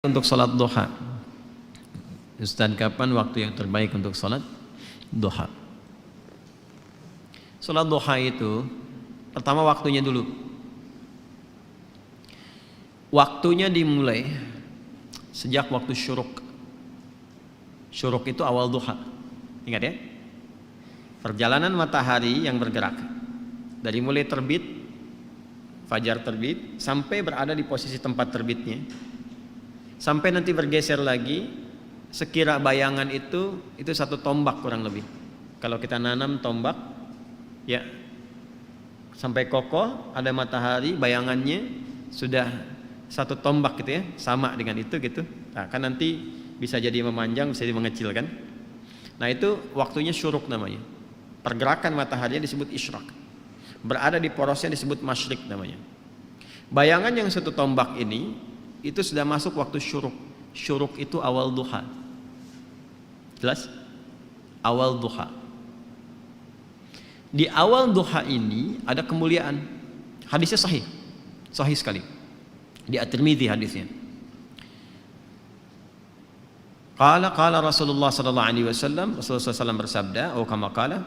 Untuk sholat duha, Ustaz, kapan waktu yang terbaik untuk sholat duha? Sholat duha itu pertama waktunya dulu. Waktunya dimulai sejak waktu syuruk. Syuruk itu awal duha. Ingat ya? Perjalanan matahari yang bergerak dari mulai terbit, fajar terbit, sampai berada di posisi tempat terbitnya, sampai nanti bergeser lagi, sekira bayangan itu 1 tombak kurang lebih. Kalau kita nanam tombak, ya sampai kokoh ada matahari, bayangannya sudah 1 tombak gitu ya, sama dengan itu gitu. Nah, kan nanti bisa jadi memanjang, bisa jadi mengecil kan. Nah itu waktunya syuruk namanya. Pergerakan matahari disebut isyraq. Berada di porosnya disebut masyrik namanya. Bayangan yang 1 tombak ini itu sudah masuk waktu syuruk. Syuruk itu awal duha. Jelas? Awal duha. Di awal duha ini ada kemuliaan. Hadisnya sahih. Sahih sekali. Di At-Tirmidzi hadisnya. Qala Rasulullah sallallahu alaihi wasallam, Rasulullah SAW bersabda, atau kama qala,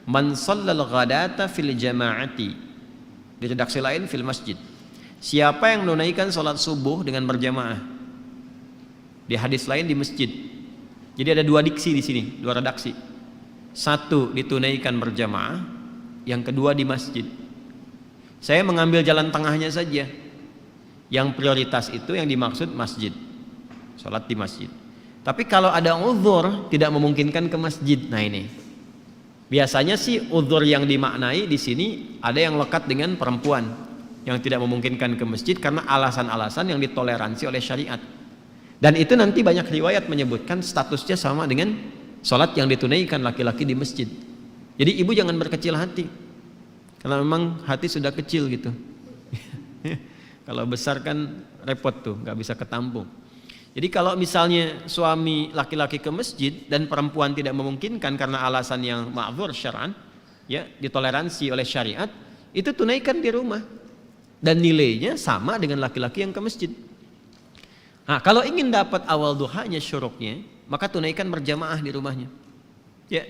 man shallal ghadata fil jama'ati. Di redaksi lain fil masjid. Siapa yang menunaikan salat subuh dengan berjamaah. Di hadis lain di masjid. Jadi ada 2 diksi di sini, 2 redaksi. 1 ditunaikan berjamaah, yang kedua di masjid. Saya mengambil jalan tengahnya saja. Yang prioritas itu yang dimaksud masjid. Salat di masjid. Tapi kalau ada uzur tidak memungkinkan ke masjid, nah ini. Biasanya sih uzur yang dimaknai di sini ada yang lekat dengan perempuan yang tidak memungkinkan ke masjid karena alasan-alasan yang ditoleransi oleh syariat. Dan itu nanti banyak riwayat menyebutkan statusnya sama dengan sholat yang ditunaikan laki-laki di masjid. Jadi ibu jangan berkecil hati, karena memang hati sudah kecil gitu. Kalau besar kan repot tuh, nggak bisa ketampung. Jadi kalau misalnya suami laki-laki ke masjid dan perempuan tidak memungkinkan karena alasan yang ma'dzur syar'an, ya ditoleransi oleh syariat, itu tunaikan di rumah dan nilainya sama dengan laki-laki yang ke masjid. Nah, kalau ingin dapat awal duhanya syuruknya, maka tunaikan berjamaah di rumahnya. Ya,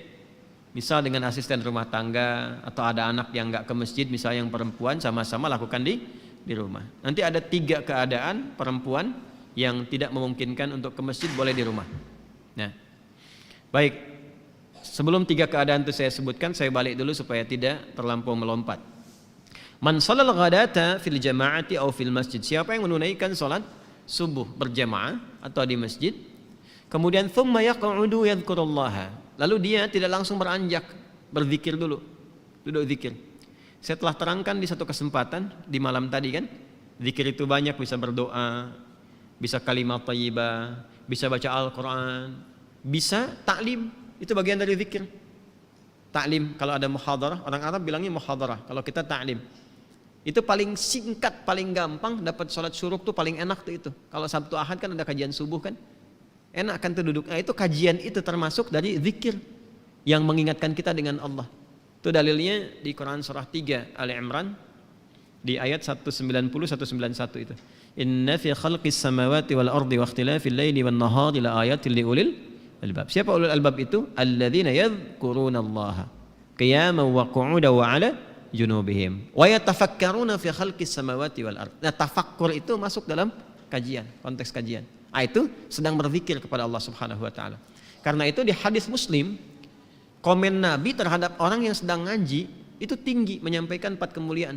misal dengan asisten rumah tangga atau ada anak yang nggak ke masjid, misal yang perempuan, sama-sama lakukan di rumah. Nanti ada 3 keadaan perempuan yang tidak memungkinkan untuk ke masjid boleh di rumah. Nah, baik. Sebelum 3 keadaan itu saya sebutkan, saya balik dulu supaya tidak terlampau melompat. Man shalal ghadata fil jama'ati aw fil masjid. Siapa yang menunaikan salat subuh berjamaah atau di masjid, kemudian thumma yaq'udu yadhkurullaha. Lalu dia tidak langsung beranjak, berzikir dulu. Duduk zikir. Saya telah terangkan di satu kesempatan di malam tadi kan, zikir itu banyak, bisa berdoa, bisa kalimat thayyibah, bisa baca Al-Quran, bisa taklim, itu bagian dari zikir. Taklim, kalau ada muhadarah, orang Arab bilangnya muhadarah, kalau kita taklim. Itu paling singkat, paling gampang, dapat sholat syuruk tuh paling enak tuh itu. Kalau Sabtu Ahad kan ada kajian subuh kan, enak kan tuh duduk. Nah itu kajian itu termasuk dari zikir yang mengingatkan kita dengan Allah. Itu dalilnya di Quran surah 3 Ali Imran di ayat 190-191 itu. Inna fi khalqis samawati wal ardi wa ikhtilafil laili wan nahari la ayatin liulil albab. Siapa ulul albab itu? Alladzina yadhkurunallaha qiyaman wa qu'udan wa 'ala junubihim wa yatafakkaruna fi khalqis samawati wal ardi. Nah, tafakkur itu masuk dalam kajian, konteks kajian. Ah, itu sedang berzikir kepada Allah Subhanahu wa taala. Karena itu di hadis Muslim, komen Nabi terhadap orang yang sedang ngaji itu tinggi, menyampaikan 4 kemuliaan.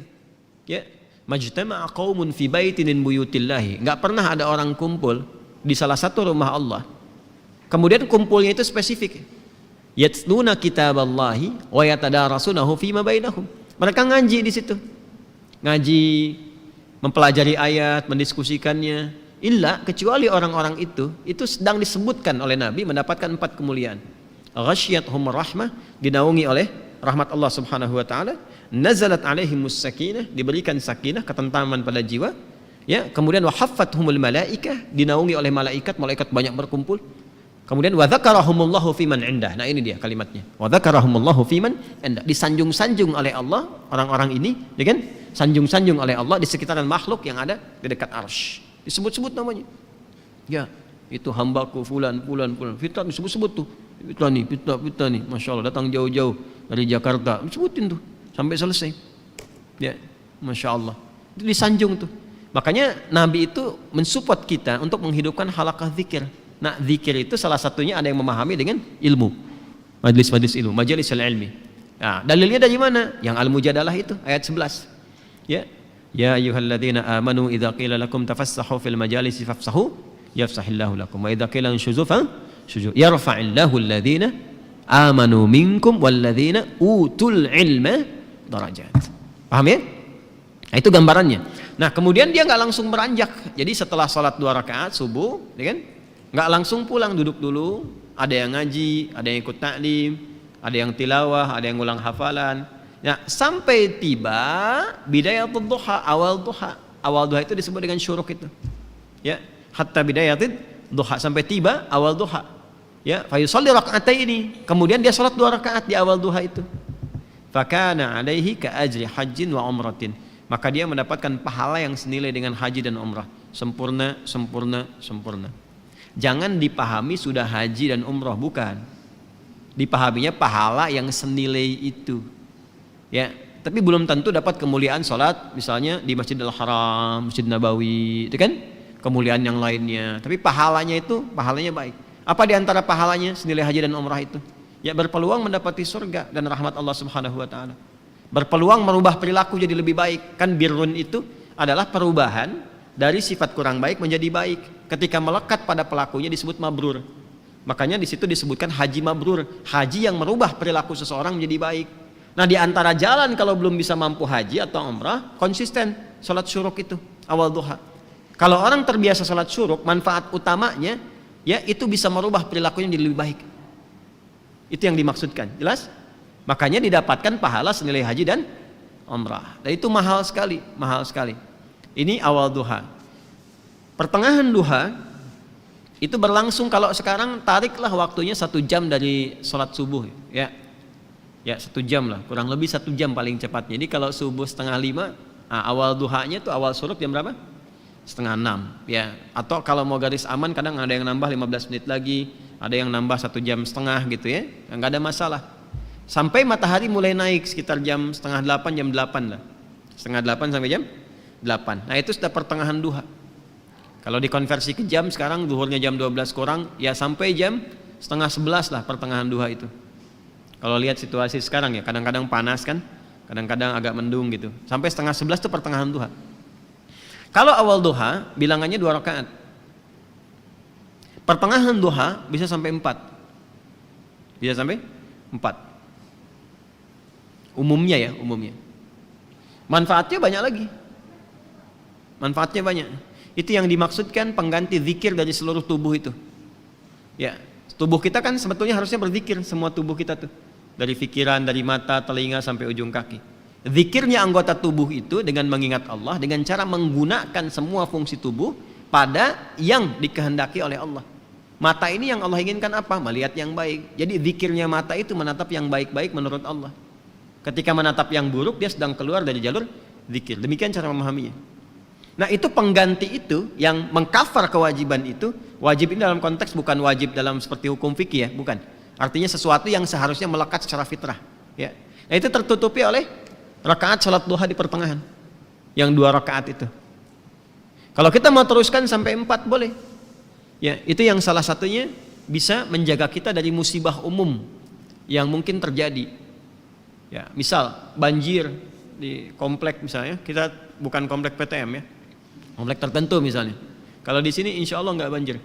Ya, majtama'a qaumun fi baitin min buyutillahi. Enggak pernah ada orang kumpul di salah satu rumah Allah. Kemudian kumpulnya itu spesifik. Yatluna kitaballahi wa yatadarasunahu fima bainahum. Mereka ngaji di situ. Ngaji, mempelajari ayat, mendiskusikannya. Kecuali orang-orang itu sedang disebutkan oleh Nabi mendapatkan 4 kemuliaan. Ghasyiyatuhum rahmah, dinaungi oleh rahmat Allah Subhanahu wa taala. Nazalat alaihimus sakinah, diberikan sakinah, ketentaman pada jiwa. Ya, kemudian wahaffathumul malaikah, dinaungi oleh malaikat, malaikat banyak berkumpul. Kemudian wa dzakarahumullahu fiman indah. Nah, ini dia kalimatnya. Wa dzakarahumullahu fiman indah. Disanjung-sanjung oleh Allah orang-orang ini, ya kan? Sanjung-sanjung oleh Allah di sekitaran makhluk yang ada di dekat arsy. Disebut-sebut namanya. Ya, itu hambaku fulan. Fitnah disebut-sebut tuh. Fitnah nih. Masya Allah, datang jauh-jauh dari Jakarta. Disebutin tuh sampai selesai. Ya, Masya Allah. Itu disanjung tuh. Makanya Nabi itu mensupport kita untuk menghidupkan halaqah zikir. Nah, zikir itu salah satunya ada yang memahami dengan ilmu. Majelis ilmu, majelis ilmi. Nah, dalilnya dari mana? Yang Al-Mujadalah itu ayat 11. Ya. Ya ayyuhalladzina amanu idza qila lakum tafassahu fil majalisi fafsahu yafsahillahu lakum wa idza qila inshuzu fanshuzu yarfa'illahu alladzina amanu minkum walladzina utul ilma darajat. Paham ya? Nah, itu gambarannya. Nah, kemudian dia nggak langsung beranjak. Jadi setelah sholat 2 rakaat subuh, ya kan? Nggak langsung pulang, duduk dulu. Ada yang ngaji, ada yang ikut taklim, ada yang tilawah, ada yang ulang hafalan. Nah, sampai tiba bidayatul duha, awal duha. Awal duha itu disebut dengan syuruk itu. Ya, hatta bidayatul duha, sampai tiba awal duha. Ya, fa yusalli raka'ataini. Kemudian dia salat 2 rakaat di awal duha itu. Fakana alaihi ka ajri hajjin wa umratin. Maka dia mendapatkan pahala yang senilai dengan haji dan umrah. Sempurna. Jangan dipahami sudah haji dan umrah, bukan. Dipahaminya pahala yang senilai itu. Ya, tapi belum tentu dapat kemuliaan salat misalnya di Masjidil Haram, Masjid Nabawi, itu kan kemuliaan yang lainnya. Tapi pahalanya baik. Apa di antara pahalanya senilai haji dan umrah itu? Ya, berpeluang mendapati surga dan rahmat Allah Subhanahu wa taala. Berpeluang merubah perilaku jadi lebih baik. Kan birrun itu adalah perubahan dari sifat kurang baik menjadi baik. Ketika melekat pada pelakunya disebut mabrur. Makanya di situ disebutkan haji mabrur, haji yang merubah perilaku seseorang menjadi baik. Nah, di antara jalan kalau belum bisa mampu haji atau umrah, konsisten salat syuruk itu awal duha. Kalau orang terbiasa salat syuruk, manfaat utamanya ya itu bisa merubah perilakunya menjadi lebih baik. Itu yang dimaksudkan. Jelas? Makanya didapatkan pahala senilai haji dan umrah. Dan itu mahal sekali. Ini awal duha. Pertengahan duha itu berlangsung, kalau sekarang tariklah waktunya 1 jam dari sholat subuh, ya 1 jam lah, kurang lebih 1 jam paling cepatnya. Jadi kalau subuh 4:30, awal duhanya itu awal syuruk jam berapa? 5:30, ya. Atau kalau mau garis aman kadang ada yang nambah 15 menit lagi, ada yang nambah 1,5 jam gitu ya, nggak ada masalah. Sampai matahari mulai naik sekitar jam 7:30, jam 8 lah. 7:30 sampai jam 8. Nah, itu sudah pertengahan duha. Kalau dikonversi ke jam sekarang, zuhurnya jam 12 kurang, ya sampai jam 10:30 lah pertengahan duha itu. Kalau lihat situasi sekarang ya, kadang-kadang panas kan, kadang-kadang agak mendung gitu. Sampai 10:30 itu pertengahan duha. Kalau awal duha, bilangannya 2 rakaat. Pertengahan duha bisa sampai 4. Bisa sampai 4. Umumnya. Manfaatnya banyak lagi. Itu yang dimaksudkan pengganti zikir dari seluruh tubuh itu. Ya, tubuh kita kan sebetulnya harusnya berzikir, semua tubuh kita tuh. Dari pikiran, dari mata, telinga sampai ujung kaki. Zikirnya anggota tubuh itu dengan mengingat Allah, dengan cara menggunakan semua fungsi tubuh pada yang dikehendaki oleh Allah. Mata ini yang Allah inginkan apa? Melihat yang baik. Jadi zikirnya mata itu menatap yang baik-baik menurut Allah. Ketika menatap yang buruk, dia sedang keluar dari jalur zikir. Demikian cara memahaminya. Nah, itu pengganti itu yang mengkafar kewajiban itu. Wajib ini dalam konteks bukan wajib dalam seperti hukum fikih ya, bukan. Artinya sesuatu yang seharusnya melekat secara fitrah. Ya. Nah, itu tertutupi oleh rakaat salat duha di pertengahan. Yang 2 rakaat itu. Kalau kita mau teruskan sampai 4 boleh. Ya, itu yang salah satunya bisa menjaga kita dari musibah umum yang mungkin terjadi. Ya, misal banjir di komplek misalnya, kita bukan komplek PTM ya, komplek tertentu misalnya. Kalau di sini insya Allah nggak banjir,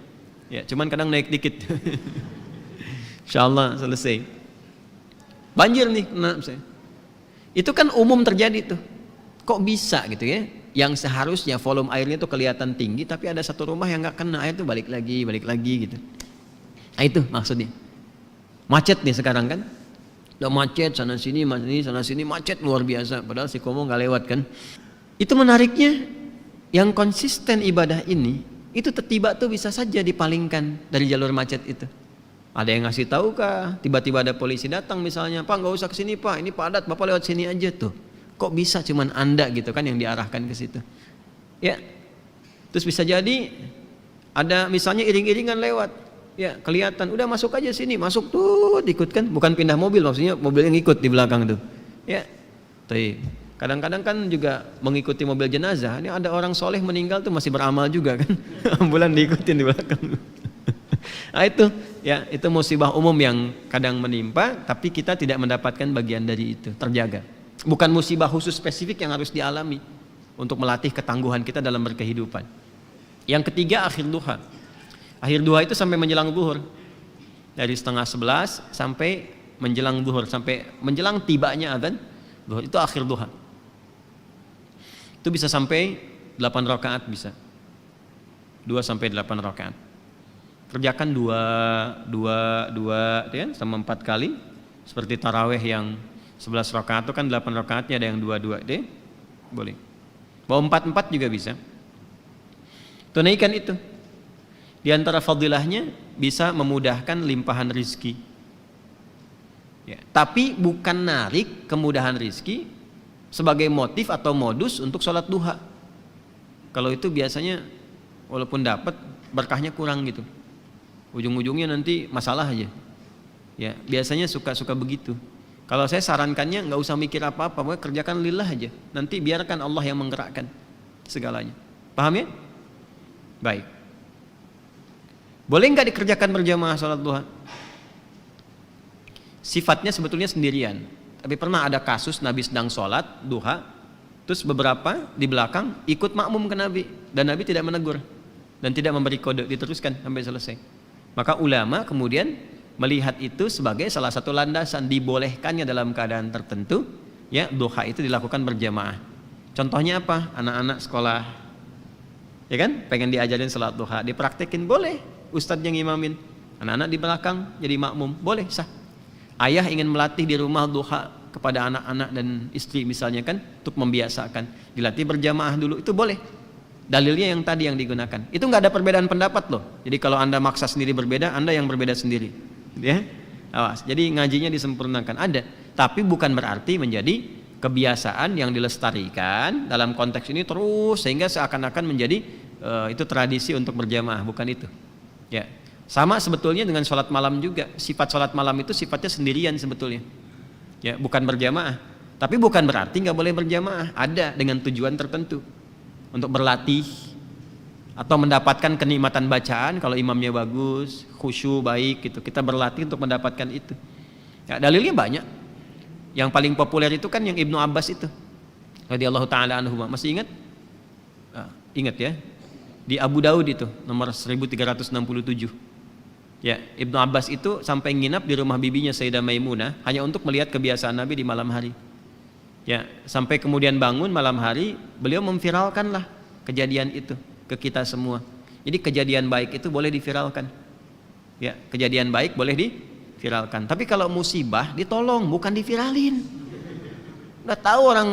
ya cuman kadang naik dikit. Insya Allah selesai. Banjir nih, nah misalnya. Itu kan umum terjadi tuh. Kok bisa gitu ya? Yang seharusnya volume airnya tuh kelihatan tinggi, tapi ada satu rumah yang nggak kena air tuh balik lagi gitu. Nah itu maksudnya. Macet nih sekarang kan? Udah macet sana sini macet luar biasa. Padahal si Komo nggak lewat kan. Itu menariknya, yang konsisten ibadah ini itu tiba tuh bisa saja dipalingkan dari jalur macet itu. Ada yang ngasih tahu kah? Tiba-tiba ada polisi datang misalnya, Pak nggak usah kesini Pak, ini padat, Bapak lewat sini aja tuh. Kok bisa cuman Anda gitu kan yang diarahkan ke situ? Ya, terus bisa jadi Ada misalnya iring-iringan lewat, ya kelihatan, udah masuk aja sini, masuk tuh, ikut kan, bukan pindah mobil, maksudnya mobil yang ikut di belakang tuh, ya. Kadang-kadang kan juga mengikuti mobil jenazah. Ini ada orang soleh meninggal tuh masih beramal juga kan, ambulan diikutin di belakang. Nah itu, ya itu musibah umum yang kadang menimpa, tapi kita tidak mendapatkan bagian dari itu, terjaga. Bukan musibah khusus spesifik yang harus dialami untuk melatih ketangguhan kita dalam berkehidupan. Yang ketiga, akhir duha. Akhir duha itu sampai menjelang zuhur, dari 10:30 sampai menjelang zuhur, sampai menjelang tibanya adzan zuhur, itu akhir duha. Itu bisa sampai 8 rakaat, bisa 2 sampai 8 rakaat. Kerjakan 2 ya, sama 4 kali. Seperti taraweh yang 11 rakaat itu kan 8 rakaatnya, ada yang 2 deh, boleh. Mau 4 juga bisa. Tunaikan itu. Di antara fadilahnya bisa memudahkan limpahan rizki. Ya, tapi bukan narik kemudahan rizki sebagai motif atau modus untuk sholat duha. Kalau itu biasanya walaupun dapat berkahnya kurang gitu. Ujung-ujungnya nanti masalah aja. Ya, biasanya suka begitu. Kalau saya sarankannya nggak usah mikir apa-apa, pokoknya kerjakan lillah aja. Nanti biarkan Allah yang menggerakkan segalanya. Paham ya? Baik. Boleh nggak dikerjakan berjamaah sholat duha? Sifatnya sebetulnya sendirian. Tapi pernah ada kasus Nabi sedang sholat duha, terus beberapa di belakang ikut makmum ke Nabi, dan Nabi tidak menegur dan tidak memberi kode, diteruskan sampai selesai. Maka ulama kemudian melihat itu sebagai salah satu landasan dibolehkannya dalam keadaan tertentu, ya duha itu dilakukan berjamaah. Contohnya apa? Anak-anak sekolah, ya kan, pengen diajarin salat duha, dipraktekin, boleh. Ustadz yang imamin, anak-anak di belakang jadi makmum, boleh, sah. Ayah ingin melatih di rumah duha kepada anak-anak dan istri misalnya kan, untuk membiasakan, dilatih berjamaah dulu, itu boleh. Dalilnya yang tadi yang digunakan. Itu nggak ada perbedaan pendapat loh. Jadi kalau Anda maksa sendiri berbeda, Anda yang berbeda sendiri. Ya, awas. Jadi ngajinya disempurnakan, ada. Tapi bukan berarti menjadi kebiasaan yang dilestarikan dalam konteks ini terus sehingga seakan-akan menjadi itu tradisi untuk berjamaah, bukan itu. Ya. Sama sebetulnya dengan sholat malam juga. Sifat sholat malam itu sifatnya sendirian sebetulnya. Ya, bukan berjamaah. Tapi bukan berarti nggak boleh berjamaah. Ada dengan tujuan tertentu untuk berlatih atau mendapatkan kenikmatan bacaan. Kalau imamnya bagus, khusyuk baik gitu, kita berlatih untuk mendapatkan itu. Ya, dalilnya banyak. Yang paling populer itu kan yang Ibnu Abbas itu, radhiyallahu taala anhu. Masih ingat? Ingat ya? Di Abu Daud itu nomor 1367. Ya, Ibnu Abbas itu sampai nginap di rumah bibinya Sayyidah Maimunah hanya untuk melihat kebiasaan Nabi di malam hari. Ya, sampai kemudian bangun malam hari, beliau memviralkanlah kejadian itu ke kita semua. Jadi kejadian baik itu boleh diviralkan. Ya, kejadian baik boleh diviralkan. Tapi kalau musibah ditolong, bukan diviralin. Udah tahu orang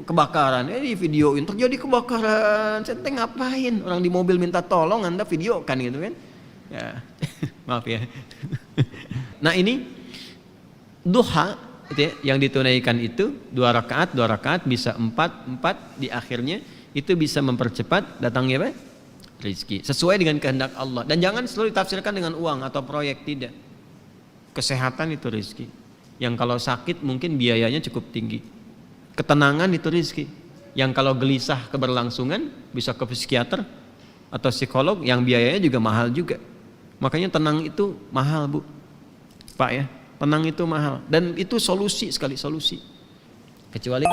kebakaran, di videoin, terjadi kebakaran, saya ngapain? Orang di mobil minta tolong, Anda videokan gitu kan? Ya, maaf ya. Nah ini duha itu ya, yang ditunaikan itu 2 rakaat bisa 4 di akhirnya, itu bisa mempercepat datangnya apa? Rizki sesuai dengan kehendak Allah. Dan jangan selalu ditafsirkan dengan uang atau proyek, tidak. Kesehatan itu rizki, yang kalau sakit mungkin biayanya cukup tinggi. Ketenangan itu rizki, yang kalau gelisah keberlangsungan bisa ke psikiater atau psikolog, yang biayanya juga mahal juga. Makanya tenang itu mahal, Bu, Pak ya, tenang itu mahal, dan itu solusi sekali, solusi. Kecuali